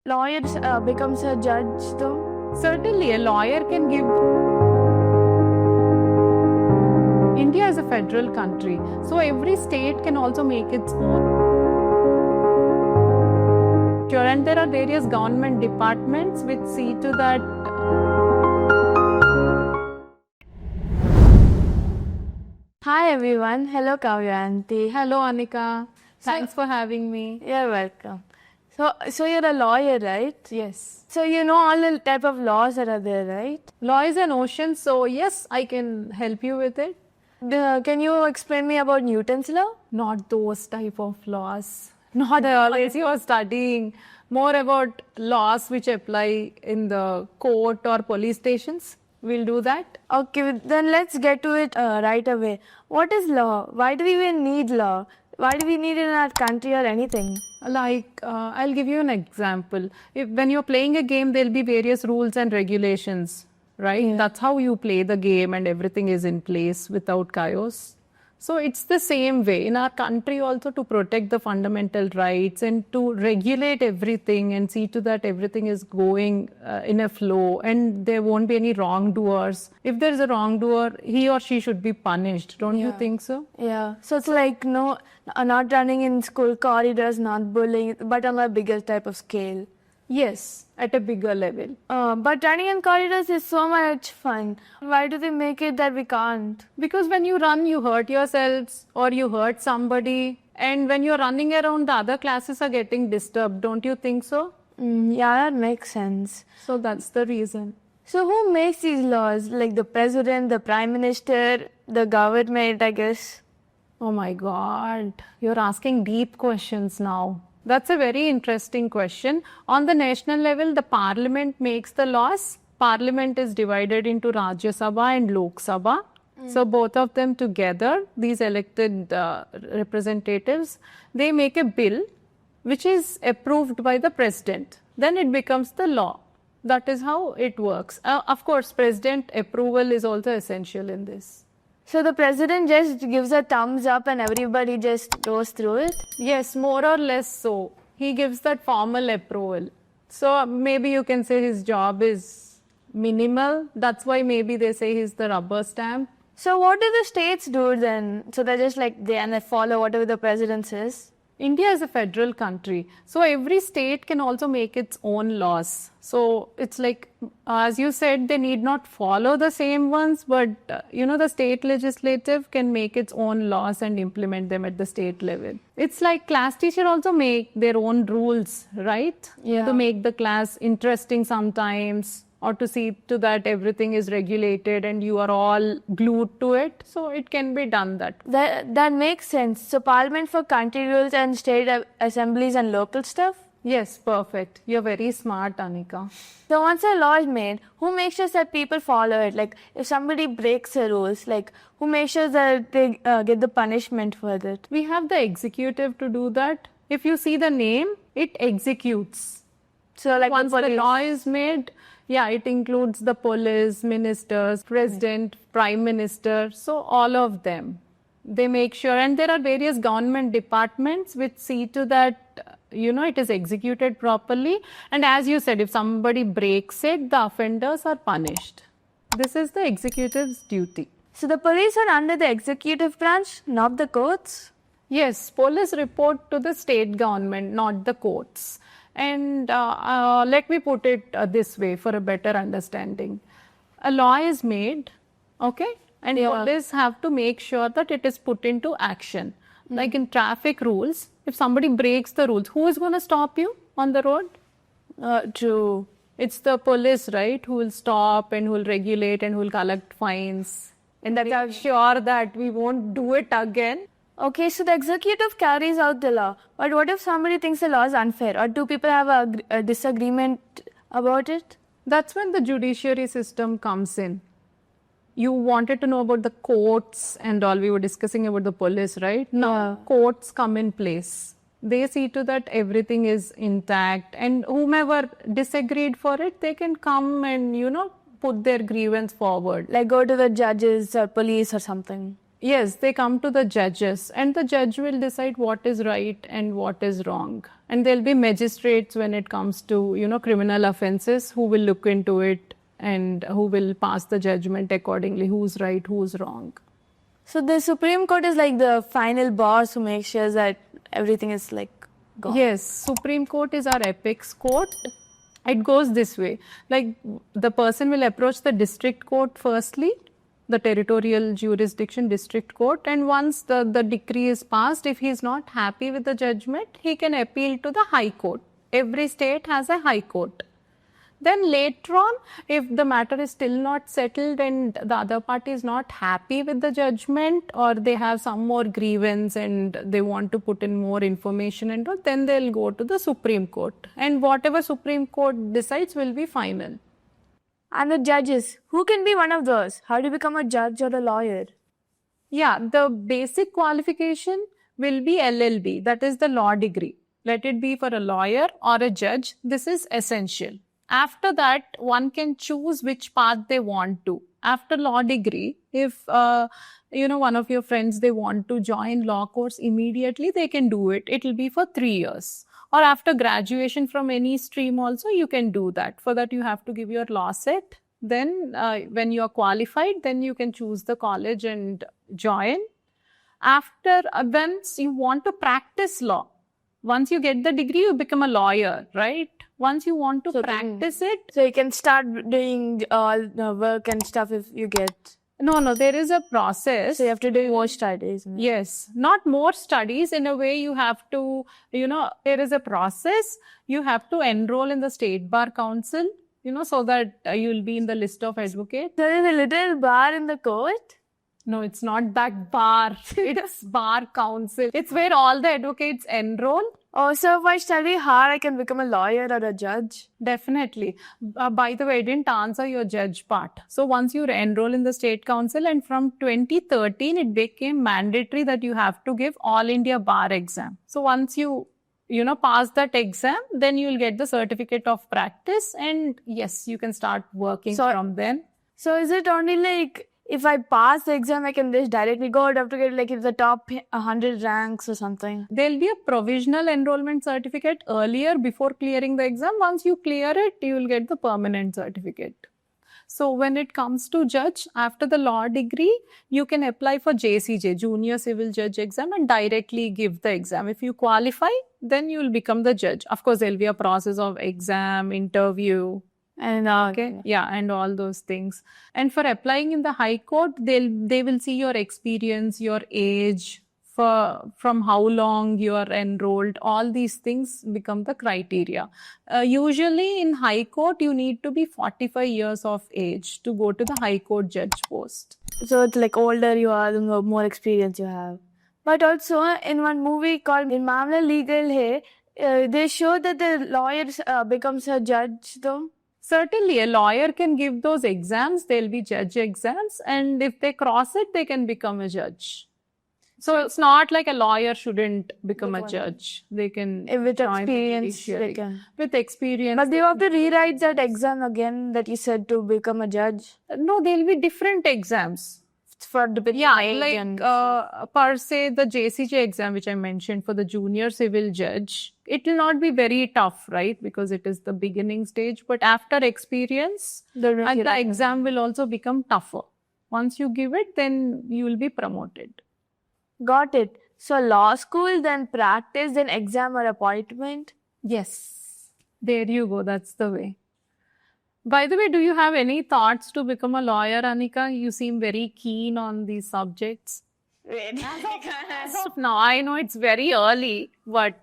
lawyers becomes a judge though? Certainly, a lawyer can give. India is a federal country, so every state can also make its own. Sure, and there are various government departments which see to that. Hi everyone. Hello Kavyanti. Hello, Anika. Thanks for having me. You're welcome. So you're a lawyer, right? Yes. So you know all the type of laws that are there, right? Law is an ocean, so yes, I can help you with it. Can you explain me about Newton's law? Not those type of laws. Not always you are studying more about laws which apply in the court or police stations. We'll do that. Okay, then let's get to it right away. What is law? Why do we even need law? Why do we need it in our country or anything? Like, I'll give you an example. When you're playing a game, there'll be various rules and regulations, right? Yeah. That's how you play the game and everything is in place without chaos. So it's the same way in our country also, to protect the fundamental rights and to regulate everything and see to that everything is going in a flow and there won't be any wrongdoers. If there's a wrongdoer, he or she should be punished. Don't you think so? Yeah. So it's like not running in school corridors, not bullying, but on a bigger type of scale. Yes, at a bigger level. But running in corridors is so much fun. Why do they make it that we can't? Because when you run, you hurt yourselves or you hurt somebody. And when you're running around, the other classes are getting disturbed. Don't you think so? Yeah, that makes sense. So that's the reason. So who makes these laws? Like the president, the prime minister, the government, I guess? Oh my God, you're asking deep questions now. That's a very interesting question. On the national level, the parliament makes the laws. Parliament is divided into Rajya Sabha and Lok Sabha. So both of them together, these elected representatives, they make a bill which is approved by the president. Then it becomes the law. That is how it works. Of course, president approval is also essential in this. So the president just gives a thumbs up and everybody just goes through it? Yes, more or less so. He gives that formal approval. So maybe you can say his job is minimal. That's why maybe they say he's the rubber stamp. So what do the states do then? So they're just like, they follow whatever the president says? India is a federal country, so every state can also make its own laws. So it's like, as you said, they need not follow the same ones, but the state legislative can make its own laws and implement them at the state level. It's like class teacher also make their own rules, right? Yeah. To make the class interesting sometimes, or to see to that everything is regulated and you are all glued to it. So it can be done that way. That makes sense. So parliament for country rules and state assemblies and local stuff? Yes, perfect. You're very smart, Anika. So once a law is made, who makes sure that people follow it? Like if somebody breaks the rules, like who makes sure that they get the punishment for it? We have the executive to do that. If you see the name, it executes. So like once the law is made, it includes the police, ministers, president, prime minister, so all of them. They make sure, and there are various government departments which see to that, it is executed properly. And as you said, if somebody breaks it, the offenders are punished. This is the executive's duty. So the police are under the executive branch, not the courts? Yes, police report to the state government, not the courts. And let me put it this way for a better understanding. A law is made, okay? And police have to make sure that it is put into action. Like in traffic rules, if somebody breaks the rules, who is going to stop you on the road? True. It's the police, right? Who will stop and who will regulate and who will collect fines. And that are sure that we won't do it again. Okay, so the executive carries out the law. But what if somebody thinks the law is unfair? Or do people have a disagreement about it? That's when the judiciary system comes in. You wanted to know about the courts and all. We were discussing about the police, right? Now, courts come in place. They see to that everything is intact. And whomever disagreed for it, they can come and, put their grievance forward. Like go to the judges or police or something. Yes, they come to the judges, and the judge will decide what is right and what is wrong. And there'll be magistrates when it comes to, criminal offenses who will look into it and who will pass the judgment accordingly, who's right, who's wrong. So the Supreme Court is like the final boss who makes sure that everything is like gone. Yes, Supreme Court is our apex court. It goes this way. Like the person will approach the district court firstly, the territorial jurisdiction district court, and once the decree is passed, if he is not happy with the judgment, he can appeal to the high court. Every state has a high court. Then later on, if the matter is still not settled and the other party is not happy with the judgment, or they have some more grievance and they want to put in more information and all, then they'll go to the Supreme Court. And whatever Supreme Court decides will be final. And the judges, who can be one of those? How do you become a judge or a lawyer? Yeah, the basic qualification will be LLB, that is the law degree. Let it be for a lawyer or a judge. This is essential. After that, one can choose which path they want to. After law degree, if one of your friends, they want to join law course immediately, they can do it. It will be for 3 years. Or after graduation from any stream also, you can do that. For that, you have to give your law set. Then when you are qualified, then you can choose the college and join. After, once you want to practice law, once you get the degree, you become a lawyer, right? Once you want to practice it. So you can start doing all the work and stuff if you get. No, there is a process. So you have to do more studies. Yes, not more studies. In a way, you have to, there is a process. You have to enroll in the State Bar Council, so that you'll be in the list of advocates. There is a little bar in the court? No, it's not that bar. It's Bar Council. It's where all the advocates enroll. Oh, so if I study hard, I can become a lawyer or a judge? Definitely. By the way, I didn't answer your judge part. So once you enroll in the State Council, and from 2013, it became mandatory that you have to give All India Bar exam. So once you pass that exam, then you will get the certificate of practice, and yes, you can start working from then. So is it only like, if I pass the exam, I can just directly go, or have to get like the top 100 ranks or something? There'll be a provisional enrollment certificate earlier before clearing the exam. Once you clear it, you will get the permanent certificate. So when it comes to judge, after the law degree, you can apply for JCJ, Junior Civil Judge exam, and directly give the exam. If you qualify, then you will become the judge. Of course, there'll be a process of exam, interview, and and all those things. And for applying in the High Court, they will see your experience, your age, from how long you are enrolled. All these things become the criteria. Usually in High Court, you need to be 45 years of age to go to the High Court judge post. So it's like older you are, the more experience you have. But also in one movie called In Mamla Legal Hai, they show that the lawyer becomes a judge though. Certainly, a lawyer can give those exams. They'll be judge exams, and if they cross it, they can become a judge. So it's not like a lawyer shouldn't become a judge. They can with experience. With experience. But they have to rewrite that exam again that you said to become a judge. No, there'll be different exams. For the per se, the JCJ exam, which I mentioned for the junior civil judge, it will not be very tough, right? Because it is the beginning stage. But after experience, the exam will also become tougher. Once you give it, then you will be promoted. Got it. So law school, then practice, then exam or appointment? Yes. There you go. That's the way. By the way, do you have any thoughts to become a lawyer, Anika? You seem very keen on these subjects. As of now, I know it's very early, but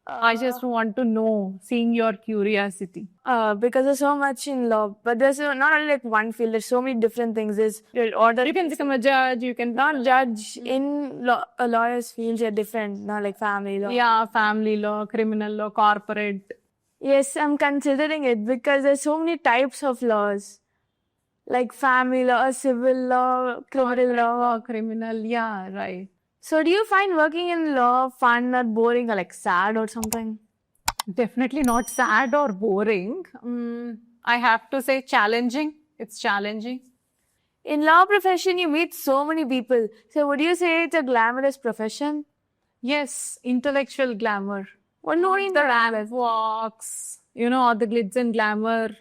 I just want to know, seeing your curiosity. Because there's so much in law, but there's not only like one field, there's so many different things. There's order. You can become a judge, you can... Not judge, in a lawyer's fields are different, not like family law. Yeah, family law, criminal law, corporate. Yes, I'm considering it because there's so many types of laws. Like family law, civil law, criminal law. Criminal, yeah, right. So do you find working in law fun or boring or like sad or something? Definitely not sad or boring. I have to say challenging. It's challenging. In law profession, you meet so many people. So would you say it's a glamorous profession? Yes, intellectual glamour. What no in The ramp walks, all the glitz and glamour.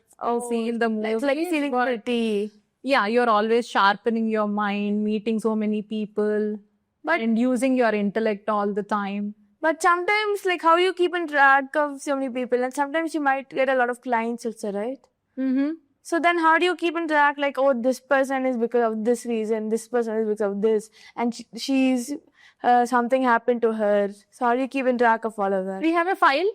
See in the movie. It's like feeling pretty. Yeah, you're always sharpening your mind, meeting so many people, and using your intellect all the time. But sometimes, like, how you keep in track of so many people, and sometimes you might get a lot of clients also, right? Mm-hmm. So then how do you keep in track, like, oh, this person is because of this reason, this person is because of this, and she's, something happened to her. So how do you keep in track of all of that? We have a file.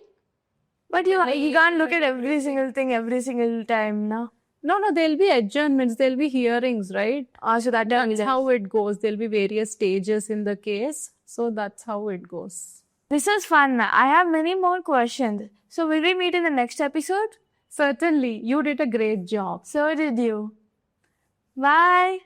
But you can't look at every single thing every single time, no? No, there'll be adjournments, there'll be hearings, right? So That's how it goes. There'll be various stages in the case. So that's how it goes. This is fun. I have many more questions. So will we meet in the next episode? Certainly. You did a great job. So did you. Bye.